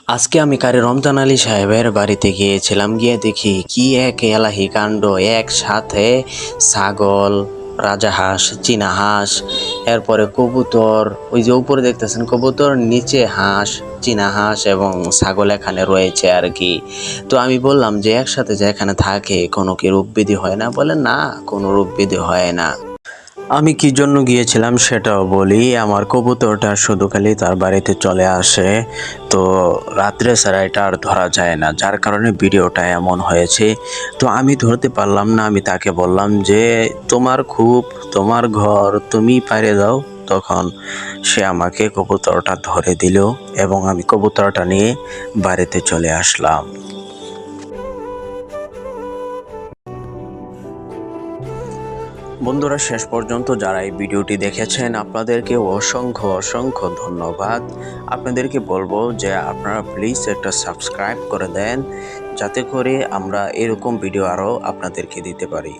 আজকে আমি কারি রমজান আলী সাহেবের বাড়িতে গিয়েছিলাম, গিয়ে দেখি কি এক এলাহি কাণ্ড। একসাথে ছাগল, রাজাহাঁস, চীনা হাঁস, এরপরে কবুতর, ওই যে উপরে দেখতেছেন কবুতর, নিচে হাঁস, চীনা হাঁস এবং ছাগল এখানে রয়েছে আর কি। তো আমি বললাম যে একসাথে যে এখানে থাকে কোনো কি রোগ ব্যাধি হয় না? বলে না, কোনো রোগ ব্যাধি হয় না। আমি কি জন্য গিয়েছিলাম সেটাও বলি। আমার কবুতরটা শুধু খালি তার বাড়িতে চলে আসে, তো রাত্রে ছাড়া এটা আর ধরা যায় না, যার কারণে ভিডিওটা এমন হয়েছে। তো আমি ধরতে পারলাম না, আমি তাকে বললাম যে তোমার ঘর, তুমি পাইরে দাও। তখন সে আমাকে কবুতরটা ধরে দিল এবং আমি কবুতরটা নিয়ে বাড়িতে চলে আসলাম। বন্ধুরা, শেষ পর্যন্ত যারা এই ভিডিওটি দেখেছেন আপনাদেরকে অসংখ্য অসংখ্য ধন্যবাদ। আপনাদেরকে বলবো যে আপনারা প্লিজ একটা সাবস্ক্রাইব করে দেন, যাতে করে আমরা এরকম ভিডিও আরও আপনাদেরকে দিতে পারি।